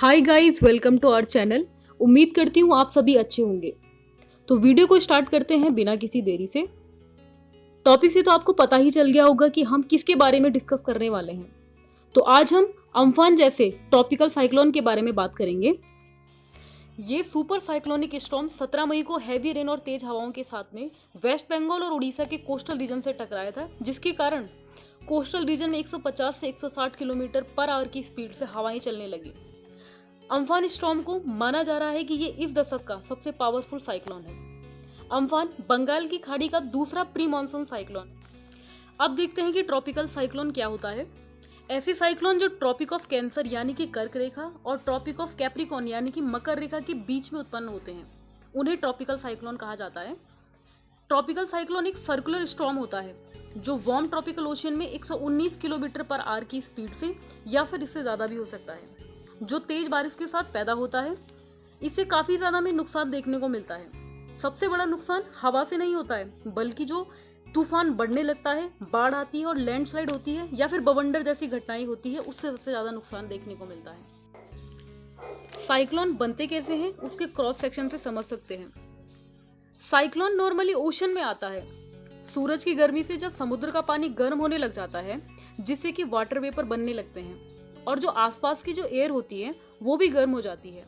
Hi guys, welcome to our channel. उम्मीद करती हूँ आप सभी अच्छे होंगे। तो वीडियो को स्टार्ट करते हैं बिना किसी देरी से। टॉपिक से तो आपको पता ही चल गया होगा कि हम किसके बारे में डिस्कस करने वाले हैं। तो आज हम अम्फान जैसे ट्रॉपिकल साइक्लोन के बारे में बात करेंगे। ये सुपर साइक्लोनिक स्टॉर्म 17 मई को हैवी रेन और तेज हवाओं के साथ में वेस्ट बंगाल और उड़ीसा के कोस्टल रीजन से टकराया था, जिसके कारण कोस्टल रीजन में 150 से 160 किलोमीटर पर आवर की स्पीड से हवाएं चलने लगी। अम्फान स्टॉर्म को माना जा रहा है कि ये इस दशक का सबसे पावरफुल साइक्लोन है। अम्फान बंगाल की खाड़ी का दूसरा प्री मानसून साइक्लोन है। अब देखते हैं कि ट्रॉपिकल साइक्लोन क्या होता है। ऐसे साइक्लोन जो ट्रॉपिक ऑफ कैंसर यानी कि कर्क रेखा और ट्रॉपिक ऑफ कैप्रिकॉर्न यानी कि मकर रेखा के बीच में उत्पन्न होते हैं, उन्हें ट्रॉपिकल साइक्लोन कहा जाता है। ट्रॉपिकल साइक्लोन एक सर्कुलर स्टॉर्म होता है जो वार्म ट्रॉपिकल ओशन में 119 किलोमीटर पर आवर की स्पीड से या फिर इससे ज्यादा भी हो सकता है, जो तेज बारिश के साथ पैदा होता है। इससे काफी ज्यादा में नुकसान देखने को मिलता है। सबसे बड़ा नुकसान हवा से नहीं होता है, बल्कि जो तूफान बढ़ने लगता है, बाढ़ आती है और लैंडस्लाइड होती है या फिर बवंडर जैसी घटनाएं होती है, उससे सबसे ज्यादा नुकसान देखने को मिलता है। साइक्लोन बनते कैसे हैं उसके क्रॉस सेक्शन से समझ सकते हैं। साइक्लोन नॉर्मली ओशन में आता है। सूरज की गर्मी से जब समुद्र का पानी गर्म होने लग जाता है, जिससे कि वाटर वेपर बनने लगते हैं और जो आसपास की जो एयर होती है वो भी गर्म हो जाती है।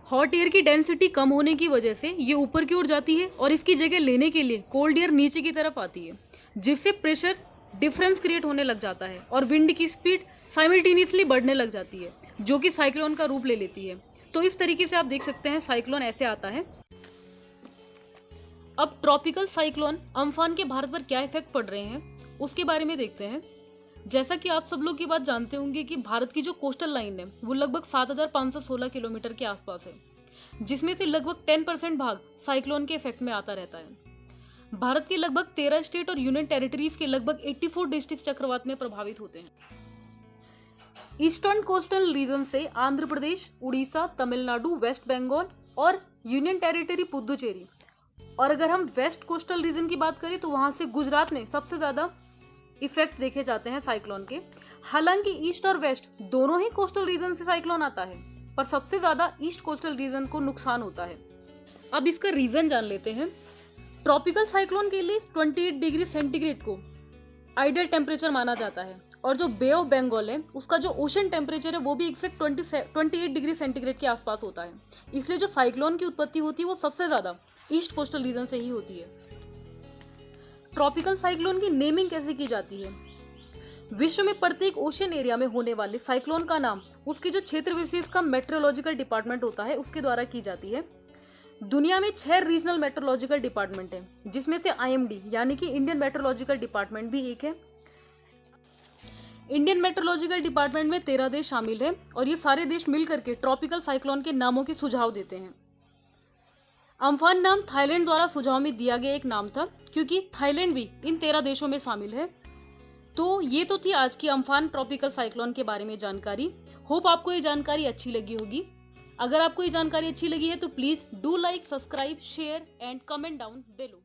हॉट एयर की डेंसिटी कम होने की वजह से ये ऊपर की ओर जाती है और इसकी जगह लेने के लिए कोल्ड एयर नीचे की तरफ आती है, जिससे प्रेशर डिफरेंस क्रिएट होने लग जाता है और विंड की स्पीड साइमल्टेनियसली बढ़ने लग जाती है, जो कि साइक्लोन का रूप ले लेती है। तो इस तरीके से आप देख सकते हैं साइक्लोन ऐसे आता है। अब ट्रॉपिकल साइक्लोन अम्फान के भारत पर क्या इफेक्ट पड़ रहे हैं उसके बारे में देखते हैं। जैसा कि आप सब लोग ये बात जानते होंगे कि भारत की जो कोस्टल लाइन है वो लगभग 7,516 किलोमीटर के आसपास है, जिसमें से लगभग 10% भाग साइक्लोन के इफेक्ट में आता रहता है। भारत के लगभग 13 स्टेट और यूनियन टेरिटरीज के लगभग 84 डिस्ट्रिक्ट चक्रवात में प्रभावित होते हैं। ईस्टर्न कोस्टल रीजन से आंध्र प्रदेश, उड़ीसा, तमिलनाडु, वेस्ट बंगाल और यूनियन टेरिटरी पुदुचेरी, और अगर हम वेस्ट कोस्टल रीजन की बात करें तो वहां से गुजरात में सबसे ज्यादा इफेक्ट देखे जाते हैं साइक्लोन के। हालांकि ईस्ट और वेस्ट दोनों ही कोस्टल रीजन से साइक्लोन आता है, पर सबसे ज्यादा ईस्ट कोस्टल रीजन को नुकसान होता है। अब इसका रीजन जान लेते हैं। ट्रॉपिकल साइक्लोन के लिए 28 डिग्री सेंटीग्रेड को आइडियल टेम्परेचर माना जाता है, और जो बे ऑफ बंगाल है उसका जो ओशन टेम्परेचर है वो भी एक्जैक्ट 28 डिग्री सेंटीग्रेड के आसपास होता है। इसलिए जो साइक्लोन की उत्पत्ति होती है वो सबसे ज्यादा ईस्ट कोस्टल रीजन से ही होती है। ट्रॉपिकल साइक्लोन की नेमिंग कैसे की जाती है। विश्व में प्रत्येक ओशन एरिया में होने वाले साइक्लोन का नाम उसके जो क्षेत्र विशेष का मेट्रोलॉजिकल डिपार्टमेंट होता है उसके द्वारा की जाती है। दुनिया में 6 रीजनल मेट्रोलॉजिकल डिपार्टमेंट है, जिसमें से IMD यानी कि इंडियन मेट्रोलॉजिकल डिपार्टमेंट भी एक है। इंडियन मेट्रोलॉजिकल डिपार्टमेंट में 13 देश शामिल है और ये सारे देश मिलकर के ट्रॉपिकल साइक्लोन के नामों के सुझाव देते हैं। अम्फान नाम थाईलैंड द्वारा सुझाव में दिया गया एक नाम था, क्योंकि थाईलैंड भी इन 13 देशों में शामिल है। तो ये तो थी आज की अम्फान ट्रॉपिकल साइक्लोन के बारे में जानकारी। होप आपको ये जानकारी अच्छी लगी होगी। अगर आपको ये जानकारी अच्छी लगी है तो please do like, subscribe, share and comment down below.